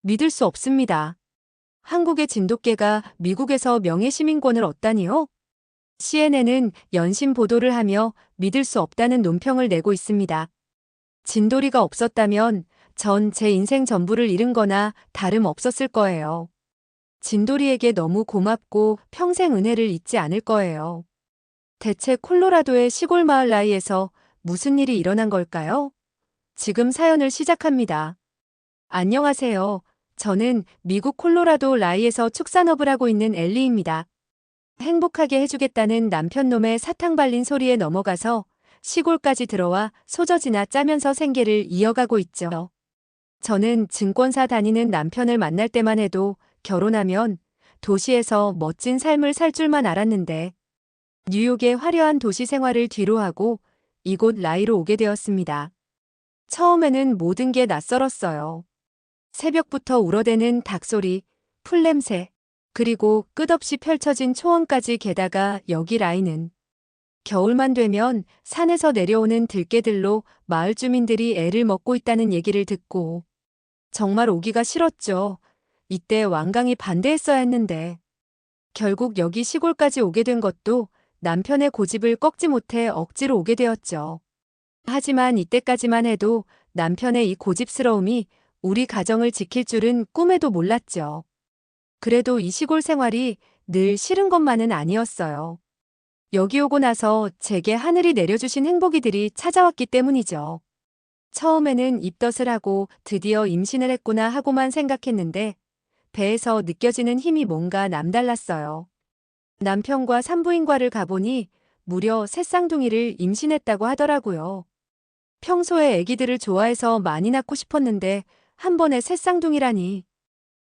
믿을 수 없습니다. 한국의 진돗개가 미국에서 명예시민권을 얻다니요? CNN은 연신 보도를 하며 믿을 수 없다는 논평을 내고 있습니다. 진돌이가 없었다면 전 제 인생 전부를 잃은 거나 다름없었을 거예요. 진돌이에게 너무 고맙고 평생 은혜를 잊지 않을 거예요. 대체 콜로라도의 시골 마을 나이에서 무슨 일이 일어난 걸까요? 지금 사연을 시작합니다. 안녕하세요. 저는 미국 콜로라도 라이에서 축산업을 하고 있는 엘리입니다. 행복하게 해주겠다는 남편놈의 사탕 발린 소리에 넘어가서 시골까지 들어와 소젖이나 짜면서 생계를 이어가고 있죠. 저는 증권사 다니는 남편을 만날 때만 해도 결혼하면 도시에서 멋진 삶을 살 줄만 알았는데 뉴욕의 화려한 도시 생활을 뒤로하고 이곳 라이로 오게 되었습니다. 처음에는 모든 게 낯설었어요. 새벽부터 울어대는 닭소리, 풀냄새, 그리고 끝없이 펼쳐진 초원까지 게다가 여기 라이는 겨울만 되면 산에서 내려오는 들개들로 마을 주민들이 애를 먹고 있다는 얘기를 듣고 정말 오기가 싫었죠. 이때 완강히 반대했어야 했는데 결국 여기 시골까지 오게 된 것도 남편의 고집을 꺾지 못해 억지로 오게 되었죠. 하지만 이때까지만 해도 남편의 이 고집스러움이 우리 가정을 지킬 줄은 꿈에도 몰랐죠. 그래도 이 시골 생활이 늘 싫은 것만은 아니었어요. 여기 오고 나서 제게 하늘이 내려주신 행복이들이 찾아왔기 때문이죠. 처음에는 입덧을 하고 드디어 임신을 했구나 하고만 생각했는데 배에서 느껴지는 힘이 뭔가 남달랐어요. 남편과 산부인과를 가보니 무려 새 쌍둥이를 임신했다고 하더라고요. 평소에 아기들을 좋아해서 많이 낳고 싶었는데 한 번에 새 쌍둥이라니.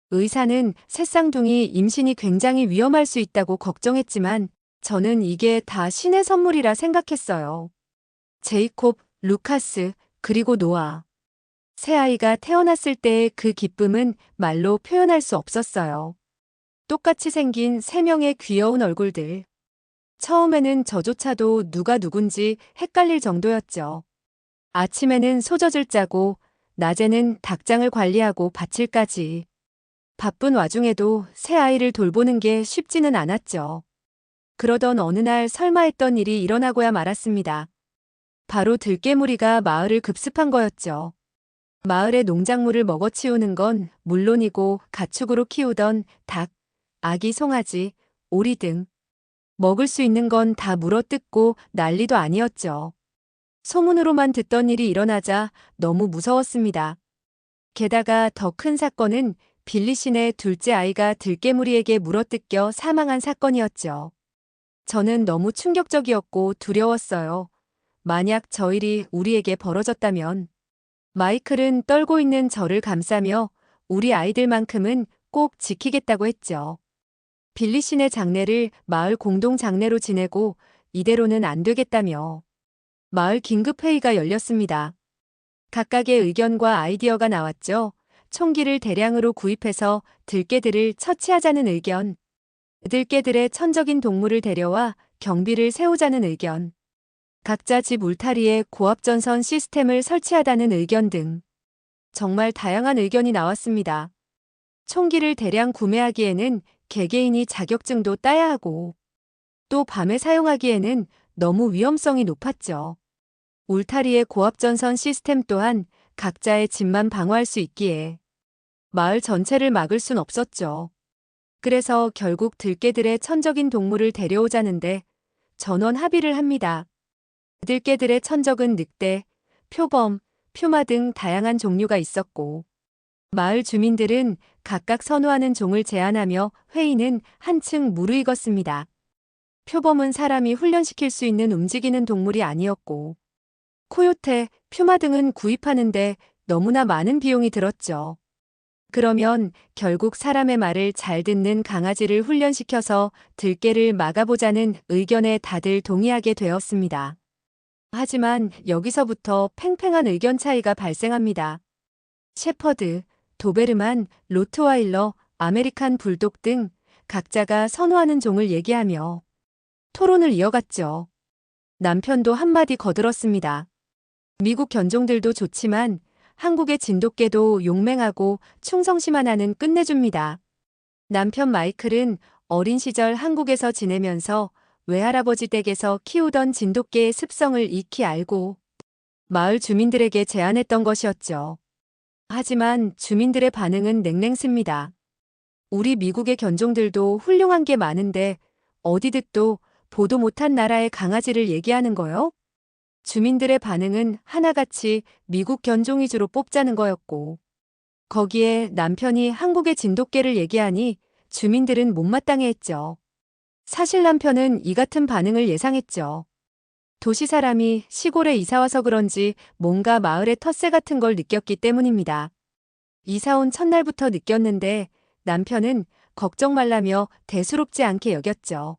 의사는 새 쌍둥이 임신이 굉장히 위험할 수 있다고 걱정했지만 저는 이게 다 신의 선물이라 생각했어요. 제이콥, 루카스, 그리고 노아. 새 아이가 태어났을 때의 그 기쁨은 말로 표현할 수 없었어요. 똑같이 생긴 세 명의 귀여운 얼굴들. 처음에는 저조차도 누가 누군지 헷갈릴 정도였죠. 아침에는 소젖을 짜고 낮에는 닭장을 관리하고 밭일까지. 바쁜 와중에도 새 아이를 돌보는 게 쉽지는 않았죠. 그러던 어느 날 설마 했던 일이 일어나고야 말았습니다. 바로 들깨무리가 마을을 급습한 거였죠. 마을의 농작물을 먹어치우는 건 물론이고 가축으로 키우던 닭, 아기 송아지, 오리 등 먹을 수 있는 건 다 물어뜯고 난리도 아니었죠. 소문으로만 듣던 일이 일어나자 너무 무서웠습니다. 게다가 더 큰 사건은 빌리 씨네 둘째 아이가 들깨무리에게 물어뜯겨 사망한 사건이었죠. 저는 너무 충격적이었고 두려웠어요. 만약 저 일이 우리에게 벌어졌다면. 마이클은 떨고 있는 저를 감싸며 우리 아이들만큼은 꼭 지키겠다고 했죠. 빌리 씨네 장례를 마을 공동 장례로 지내고 이대로는 안 되겠다며. 마을 긴급회의가 열렸습니다. 각각의 의견과 아이디어가 나왔죠. 총기를 대량으로 구입해서 들개들을 처치하자는 의견. 들개들의 천적인 동물을 데려와 경비를 세우자는 의견. 각자 집 울타리에 고압전선 시스템을 설치하자는 의견 등 정말 다양한 의견이 나왔습니다. 총기를 대량 구매하기에는 개개인이 자격증도 따야 하고 또 밤에 사용하기에는 너무 위험성이 높았죠. 울타리의 고압전선 시스템 또한 각자의 집만 방어할 수 있기에 마을 전체를 막을 순 없었죠. 그래서 결국 들개들의 천적인 동물을 데려오자는데 전원 합의를 합니다. 들개들의 천적은 늑대, 표범, 퓨마 등 다양한 종류가 있었고 마을 주민들은 각각 선호하는 종을 제안하며 회의는 한층 무르익었습니다. 표범은 사람이 훈련시킬 수 있는 움직이는 동물이 아니었고 코요테, 퓨마 등은 구입하는데 너무나 많은 비용이 들었죠. 그러면 결국 사람의 말을 잘 듣는 강아지를 훈련시켜서 들개를 막아보자는 의견에 다들 동의하게 되었습니다. 하지만 여기서부터 팽팽한 의견 차이가 발생합니다. shepherd, 도베르만, 로트와일러, 아메리칸 불독 등 각자가 선호하는 종을 얘기하며 토론을 이어갔죠. 남편도 한마디 거들었습니다. 미국 견종들도 좋지만 한국의 진돗개도 용맹하고 충성심만 하는 끝내줍니다. 남편 마이클은 어린 시절 한국에서 지내면서 외할아버지 댁에서 키우던 진돗개의 습성을 익히 알고 마을 주민들에게 제안했던 것이었죠. 하지만 주민들의 반응은 냉랭습니다. 우리 미국의 견종들도 훌륭한 게 많은데 어디 득도 보도 못한 나라의 강아지를 얘기하는 거요? 주민들의 반응은 하나같이 미국 견종 위주로 뽑자는 거였고, 거기에 남편이 한국의 진돗개를 얘기하니 주민들은 못마땅해 했죠. 사실 남편은 이 같은 반응을 예상했죠. 도시 사람이 시골에 이사와서 그런지 뭔가 마을의 텃세 같은 걸 느꼈기 때문입니다. 이사 온 첫날부터 느꼈는데 남편은 걱정 말라며 대수롭지 않게 여겼죠.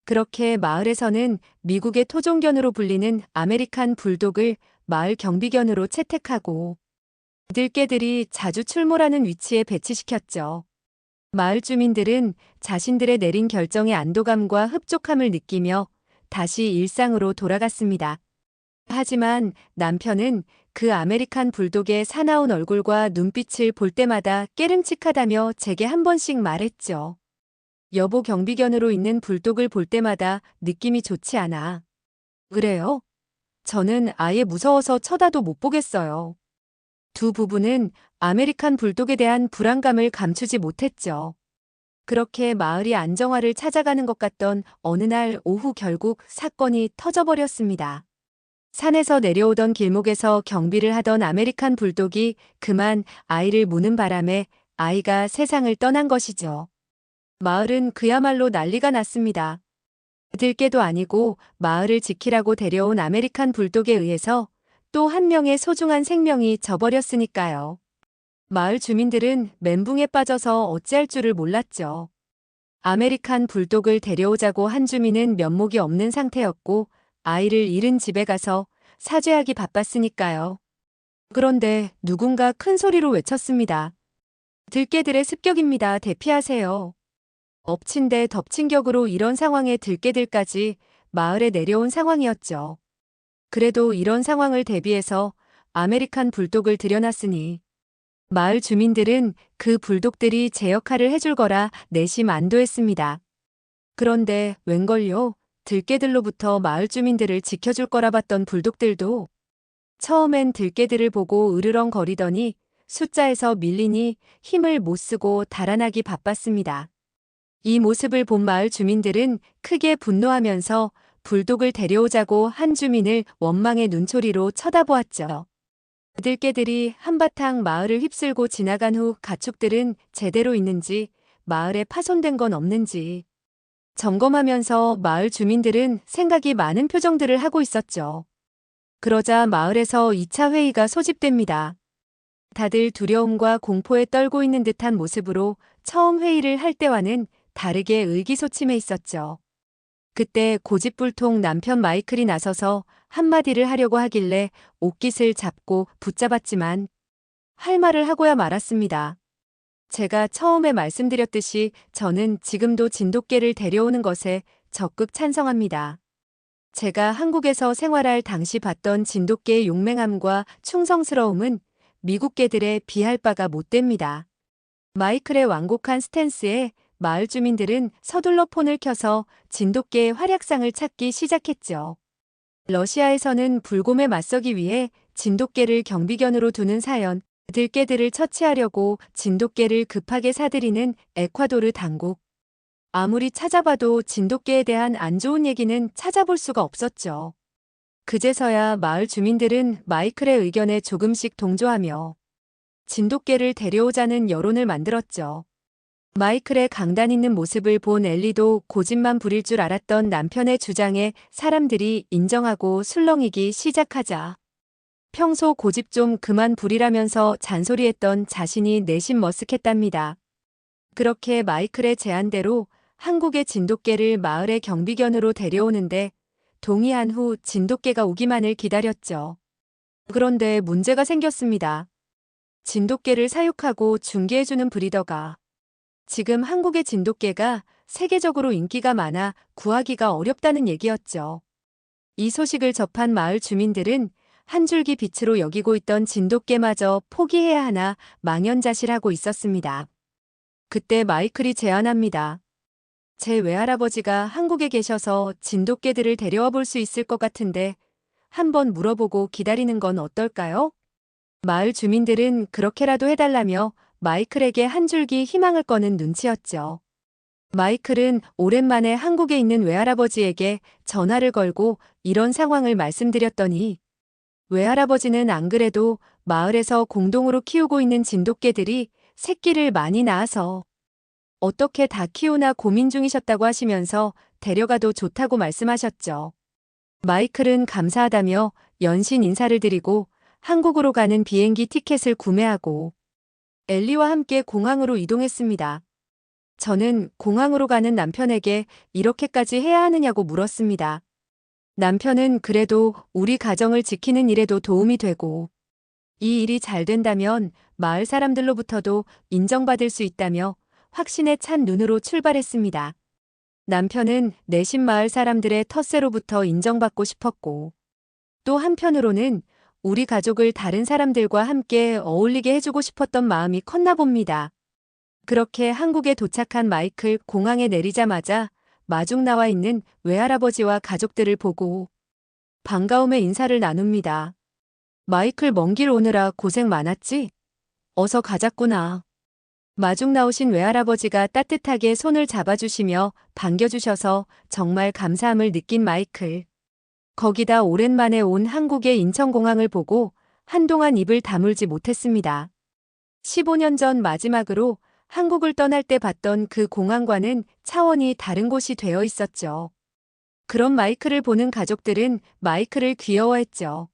그렇게 마을에서는 미국의 토종견으로 불리는 아메리칸 불독을 마을 경비견으로 채택하고 들개들이 자주 출몰하는 위치에 배치시켰죠. 마을 주민들은 자신들의 내린 결정에 안도감과 흡족함을 느끼며 다시 일상으로 돌아갔습니다. 하지만 남편은 그 아메리칸 불독의 사나운 얼굴과 눈빛을 볼 때마다 깨름칙하다며 제게 한 번씩 말했죠. 여보, 경비견으로 있는 불독을 볼 때마다 느낌이 좋지 않아. 그래요? 저는 아예 무서워서 쳐다도 못 보겠어요. 두 부부는 아메리칸 불독에 대한 불안감을 감추지 못했죠. 그렇게 마을이 안정화를 찾아가는 것 같던 어느 날 오후 결국 사건이 터져버렸습니다. 산에서 내려오던 길목에서 경비를 하던 아메리칸 불독이 그만 아이를 무는 바람에 아이가 세상을 떠난 것이죠. 마을은 그야말로 난리가 났습니다. 들개도 아니고 마을을 지키라고 데려온 아메리칸 불독에 의해서 또 한 명의 소중한 생명이 져버렸으니까요. 마을 주민들은 멘붕에 빠져서 어찌할 줄을 몰랐죠. 아메리칸 불독을 데려오자고 한 주민은 면목이 없는 상태였고 아이를 잃은 집에 가서 사죄하기 바빴으니까요. 그런데 누군가 큰 소리로 외쳤습니다. 들개들의 습격입니다. 대피하세요. 엎친 데 덮친 격으로 이런 상황에 들개들까지 마을에 내려온 상황이었죠. 그래도 이런 상황을 대비해서 아메리칸 불독을 들여놨으니 마을 주민들은 그 불독들이 제 역할을 해줄 거라 내심 안도했습니다. 그런데 웬걸요? 들개들로부터 마을 주민들을 지켜줄 거라 봤던 불독들도 처음엔 들개들을 보고 으르렁거리더니 숫자에서 밀리니 힘을 못 쓰고 달아나기 바빴습니다. 이 모습을 본 마을 주민들은 크게 분노하면서 불독을 데려오자고 한 주민을 원망의 눈초리로 쳐다보았죠. 들개들이 한바탕 마을을 휩쓸고 지나간 후 가축들은 제대로 있는지 마을에 파손된 건 없는지 점검하면서 마을 주민들은 생각이 많은 표정들을 하고 있었죠. 그러자 마을에서 2차 회의가 소집됩니다. 다들 두려움과 공포에 떨고 있는 듯한 모습으로 처음 회의를 할 때와는 다르게 의기소침해 있었죠. 그때 고집불통 남편 마이클이 나서서 한마디를 하려고 하길래 옷깃을 잡고 붙잡았지만 할 말을 하고야 말았습니다. 제가 처음에 말씀드렸듯이 저는 지금도 진돗개를 데려오는 것에 적극 찬성합니다. 제가 한국에서 생활할 당시 봤던 진돗개의 용맹함과 충성스러움은 미국 개들에 비할 바가 못 됩니다. 마이클의 완곡한 스탠스에 마을 주민들은 서둘러 폰을 켜서 진돗개의 활약상을 찾기 시작했죠. 러시아에서는 불곰에 맞서기 위해 진돗개를 경비견으로 두는 사연, 들개들을 처치하려고 진돗개를 급하게 사들이는 에콰도르 당국. 아무리 찾아봐도 진돗개에 대한 안 좋은 얘기는 찾아볼 수가 없었죠. 그제서야 마을 주민들은 마이클의 의견에 조금씩 동조하며 진돗개를 데려오자는 여론을 만들었죠. 마이클의 강단 있는 모습을 본 엘리도 고집만 부릴 줄 알았던 남편의 주장에 사람들이 인정하고 술렁이기 시작하자 평소 고집 좀 그만 부리라면서 잔소리했던 자신이 내심 머쓱했답니다. 그렇게 마이클의 제안대로 한국의 진돗개를 마을의 경비견으로 데려오는데 동의한 후 진돗개가 오기만을 기다렸죠. 그런데 문제가 생겼습니다. 진돗개를 사육하고 중개해주는 브리더가 지금 한국의 진돗개가 세계적으로 인기가 많아 구하기가 어렵다는 얘기였죠. 이 소식을 접한 마을 주민들은 한 줄기 빛으로 여기고 있던 진돗개마저 포기해야 하나 망연자실하고 있었습니다. 그때 마이클이 제안합니다. 제 외할아버지가 한국에 계셔서 진돗개들을 데려와 볼 수 있을 것 같은데 한번 물어보고 기다리는 건 어떨까요? 마을 주민들은 그렇게라도 해달라며 마이클에게 한 줄기 희망을 꺼는 눈치였죠. 마이클은 오랜만에 한국에 있는 외할아버지에게 전화를 걸고 이런 상황을 말씀드렸더니 외할아버지는 안 그래도 마을에서 공동으로 키우고 있는 진돗개들이 새끼를 많이 낳아서 어떻게 다 키우나 고민 중이셨다고 하시면서 데려가도 좋다고 말씀하셨죠. 마이클은 감사하다며 연신 인사를 드리고 한국으로 가는 비행기 티켓을 구매하고 엘리와 함께 공항으로 이동했습니다. 저는 공항으로 가는 남편에게 이렇게까지 해야 하느냐고 물었습니다. 남편은 그래도 우리 가정을 지키는 일에도 도움이 되고 이 일이 잘 된다면 마을 사람들로부터도 인정받을 수 있다며 확신에 찬 눈으로 출발했습니다. 남편은 내신 마을 사람들의 텃세로부터 인정받고 싶었고 또 한편으로는 우리 가족을 다른 사람들과 함께 어울리게 해주고 싶었던 마음이 컸나 봅니다. 그렇게 한국에 도착한 마이클 공항에 내리자마자 마중 나와 있는 외할아버지와 가족들을 보고 반가움에 인사를 나눕니다. 마이클 먼 길 오느라 고생 많았지? 어서 가자꾸나. 마중 나오신 외할아버지가 따뜻하게 손을 잡아주시며 반겨주셔서 정말 감사함을 느낀 마이클. 거기다 오랜만에 온 한국의 인천공항을 보고 한동안 입을 다물지 못했습니다. 15년 전 마지막으로 한국을 떠날 때 봤던 그 공항과는 차원이 다른 곳이 되어 있었죠. 그런 마이클을 보는 가족들은 마이클을 귀여워했죠.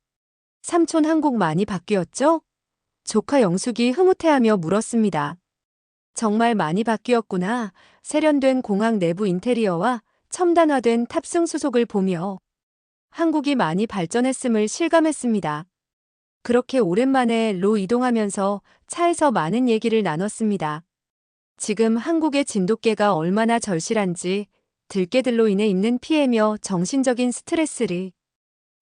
삼촌 한국 많이 바뀌었죠? 조카 영숙이 흐뭇해하며 물었습니다. 정말 많이 바뀌었구나. 세련된 공항 내부 인테리어와 첨단화된 탑승 수속을 보며 한국이 많이 발전했음을 실감했습니다. 그렇게 오랜만에 로 이동하면서 차에서 많은 얘기를 나눴습니다. 지금 한국의 진돗개가 얼마나 절실한지, 들개들로 인해 입는 피해며 정신적인 스트레스를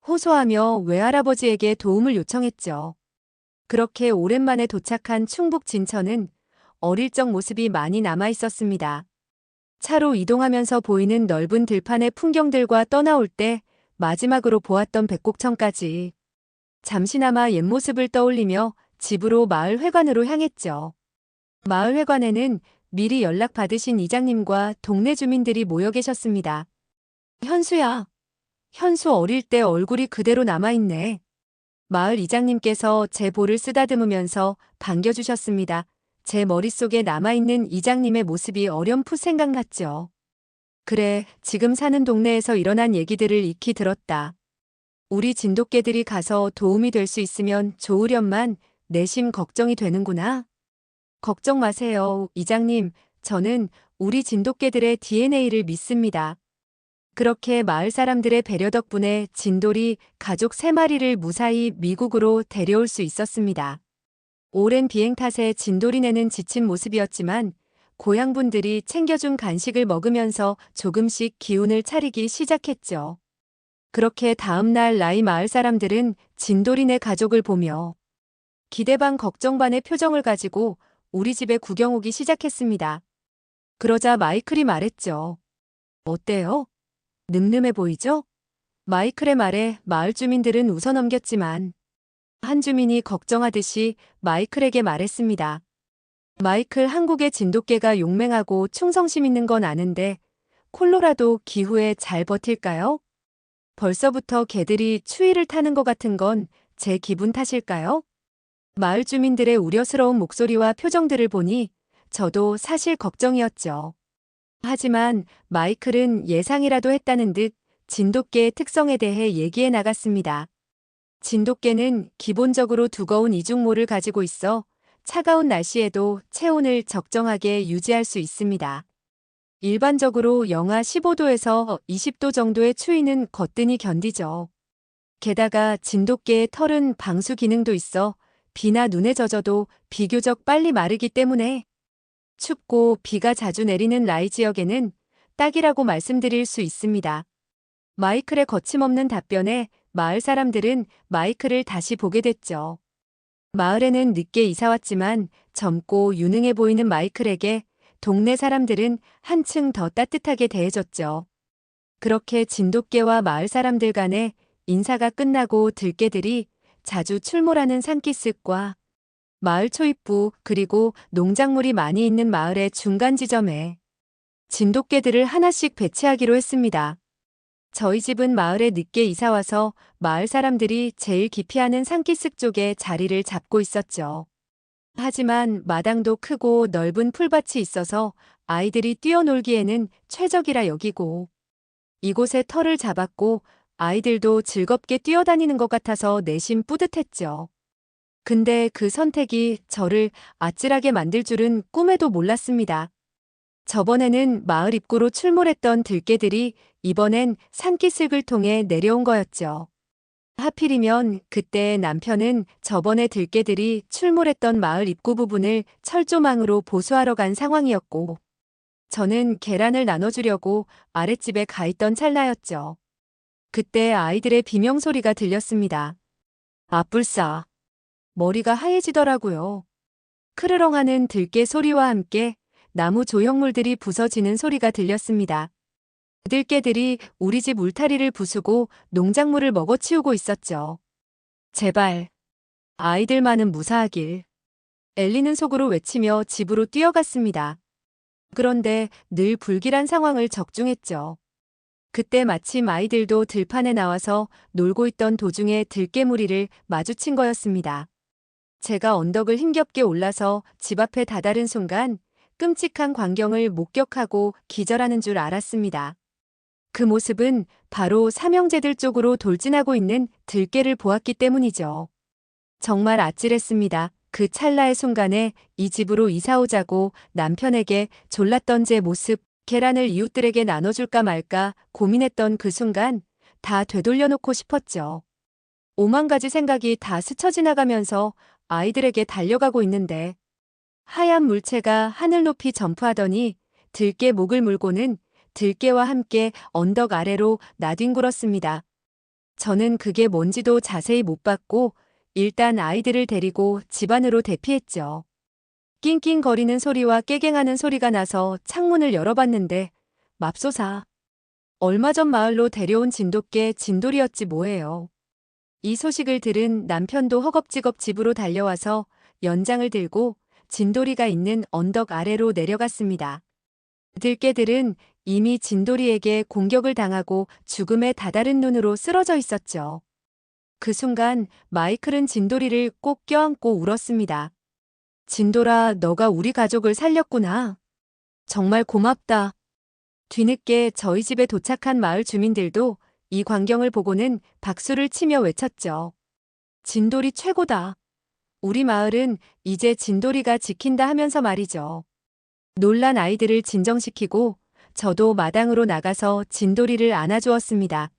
호소하며 외할아버지에게 도움을 요청했죠. 그렇게 오랜만에 도착한 충북 진천은 어릴 적 모습이 많이 남아 있었습니다. 차로 이동하면서 보이는 넓은 들판의 풍경들과 떠나올 때 마지막으로 보았던 백곡천까지 잠시나마 옛 모습을 떠올리며 집으로 마을 회관으로 향했죠. 마을 회관에는 미리 연락받으신 이장님과 동네 주민들이 모여 계셨습니다. 현수야. 현수 어릴 때 얼굴이 그대로 남아있네. 마을 이장님께서 제 볼을 쓰다듬으면서 반겨주셨습니다. 제 머릿속에 남아있는 이장님의 모습이 어렴풋 생각났죠. 그래, 지금 사는 동네에서 일어난 얘기들을 익히 들었다. 우리 진돗개들이 가서 도움이 될 수 있으면 좋으련만 내심 걱정이 되는구나. 걱정 마세요, 이장님. 저는 우리 진돗개들의 DNA를 믿습니다. 그렇게 마을 사람들의 배려 덕분에 진돌이 가족 3마리를 무사히 미국으로 데려올 수 있었습니다. 오랜 비행 탓에 진돌이네는 지친 모습이었지만 고향분들이 챙겨준 간식을 먹으면서 조금씩 기운을 차리기 시작했죠. 그렇게 다음날 나이 마을 사람들은 진돌이네 가족을 보며 기대 반 걱정 반의 표정을 가지고 우리 집에 구경 오기 시작했습니다. 그러자 마이클이 말했죠. 어때요? 늠름해 보이죠? 마이클의 말에 마을 주민들은 웃어넘겼지만 한 주민이 걱정하듯이 마이클에게 말했습니다. 마이클, 한국의 진돗개가 용맹하고 충성심 있는 건 아는데 콜로라도 기후에 잘 버틸까요? 벌써부터 개들이 추위를 타는 것 같은 건 제 기분 탓일까요? 마을 주민들의 우려스러운 목소리와 표정들을 보니 저도 사실 걱정이었죠. 하지만 마이클은 예상이라도 했다는 듯 진돗개의 특성에 대해 얘기해 나갔습니다. 진돗개는 기본적으로 두꺼운 이중모를 가지고 있어 차가운 날씨에도 체온을 적정하게 유지할 수 있습니다. 일반적으로 영하 15도에서 20도 정도의 추위는 거뜬히 견디죠. 게다가 진돗개의 털은 방수 기능도 있어 비나 눈에 젖어도 비교적 빨리 마르기 때문에 춥고 비가 자주 내리는 라이 지역에는 딱이라고 말씀드릴 수 있습니다. 마이클의 거침없는 답변에 마을 사람들은 마이크를 다시 보게 됐죠. 마을에는 늦게 이사 왔지만 젊고 유능해 보이는 마이클에게 동네 사람들은 한층 더 따뜻하게 대해줬죠. 그렇게 진돗개와 마을 사람들 간의 인사가 끝나고 들개들이 자주 출몰하는 산기슭과 마을 초입부 그리고 농작물이 많이 있는 마을의 중간 지점에 진돗개들을 하나씩 배치하기로 했습니다. 저희 집은 마을에 늦게 이사와서 마을 사람들이 제일 기피하는 산기슭 쪽에 자리를 잡고 있었죠. 하지만 마당도 크고 넓은 풀밭이 있어서 아이들이 뛰어놀기에는 최적이라 여기고 이곳에 터를 잡았고 아이들도 즐겁게 뛰어다니는 것 같아서 내심 뿌듯했죠. 근데 그 선택이 저를 아찔하게 만들 줄은 꿈에도 몰랐습니다. 저번에는 마을 입구로 출몰했던 들개들이 이번엔 산기슭을 통해 내려온 거였죠. 하필이면 그때 남편은 저번에 들개들이 출몰했던 마을 입구 부분을 철조망으로 보수하러 간 상황이었고, 저는 계란을 나눠주려고 아랫집에 가 있던 찰나였죠. 그때 아이들의 비명소리가 들렸습니다. 아뿔싸. 머리가 하얘지더라고요. 크르렁하는 들개 소리와 함께 나무 조형물들이 부서지는 소리가 들렸습니다. 들개들이 우리 집 울타리를 부수고 농작물을 먹어치우고 있었죠. 제발. 아이들만은 무사하길. 엘리는 속으로 외치며 집으로 뛰어갔습니다. 그런데 늘 불길한 상황을 적중했죠. 그때 마침 아이들도 들판에 나와서 놀고 있던 도중에 들개 무리를 마주친 거였습니다. 제가 언덕을 힘겹게 올라서 집 앞에 다다른 순간 끔찍한 광경을 목격하고 기절하는 줄 알았습니다. 그 모습은 바로 삼형제들 쪽으로 돌진하고 있는 들개를 보았기 때문이죠. 정말 아찔했습니다. 그 찰나의 순간에 이 집으로 이사 오자고 남편에게 졸랐던 제 모습, 계란을 이웃들에게 나눠줄까 말까 고민했던 그 순간 다 되돌려놓고 싶었죠. 오만 가지 생각이 다 스쳐 지나가면서 아이들에게 달려가고 있는데 하얀 물체가 하늘 높이 점프하더니 들개 목을 물고는 들개와 함께 언덕 아래로 나뒹굴었습니다. 저는 그게 뭔지도 자세히 못 봤고 일단 아이들을 데리고 집 안으로 대피했죠. 낑낑거리는 소리와 깨갱하는 소리가 나서 창문을 열어봤는데 맙소사. 얼마 전 마을로 데려온 진돗개 진돌이었지 뭐예요. 이 소식을 들은 남편도 허겁지겁 집으로 달려와서 연장을 들고 진돌이가 있는 언덕 아래로 내려갔습니다. 들개들은 이미 진돌이에게 공격을 당하고 죽음에 다다른 눈으로 쓰러져 있었죠. 그 순간 마이클은 진돌이를 꼭 껴안고 울었습니다. 진돌아, 너가 우리 가족을 살렸구나. 정말 고맙다. 뒤늦게 저희 집에 도착한 마을 주민들도 이 광경을 보고는 박수를 치며 외쳤죠. 진돌이 최고다. 우리 마을은 이제 진돌이가 지킨다 하면서 말이죠. 놀란 아이들을 진정시키고 저도 마당으로 나가서 진돌이를 안아주었습니다.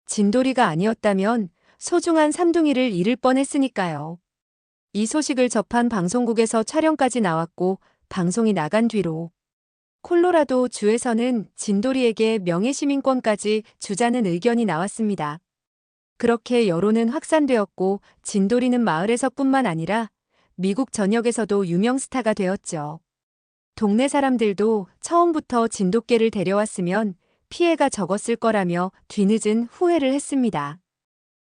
진돌이가 아니었다면 소중한 삼둥이를 잃을 뻔했으니까요. 이 소식을 접한 방송국에서 촬영까지 나왔고 방송이 나간 뒤로 콜로라도 주에서는 진돌이에게 명예시민권까지 주자는 의견이 나왔습니다. 그렇게 여론은 확산되었고 진돌이는 마을에서뿐만 아니라 미국 전역에서도 유명 스타가 되었죠. 동네 사람들도 처음부터 진돗개를 데려왔으면 피해가 적었을 거라며 뒤늦은 후회를 했습니다.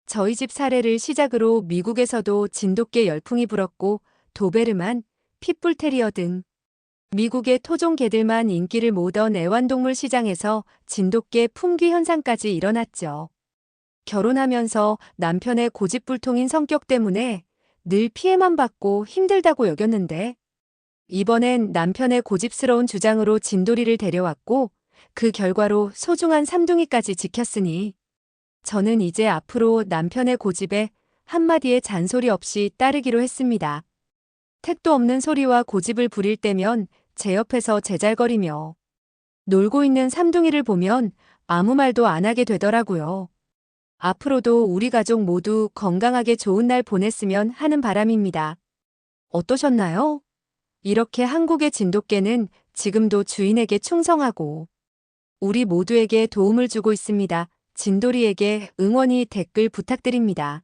저희 집 사례를 시작으로 미국에서도 진돗개 열풍이 불었고 도베르만, 핏불테리어 등 미국의 토종 개들만 인기를 모던 애완동물 시장에서 진돗개 품귀 현상까지 일어났죠. 결혼하면서 남편의 고집불통인 성격 때문에 늘 피해만 받고 힘들다고 여겼는데 이번엔 남편의 고집스러운 주장으로 진돌이를 데려왔고 그 결과로 소중한 삼둥이까지 지켰으니 저는 이제 앞으로 남편의 고집에 한마디의 잔소리 없이 따르기로 했습니다. 택도 없는 소리와 고집을 부릴 때면 제 옆에서 제잘거리며 놀고 있는 삼둥이를 보면 아무 말도 안 하게 되더라고요. 앞으로도 우리 가족 모두 건강하게 좋은 날 보냈으면 하는 바람입니다. 어떠셨나요? 이렇게 한국의 진돗개는 지금도 주인에게 충성하고 우리 모두에게 도움을 주고 있습니다. 진돌이에게 응원이 댓글 부탁드립니다.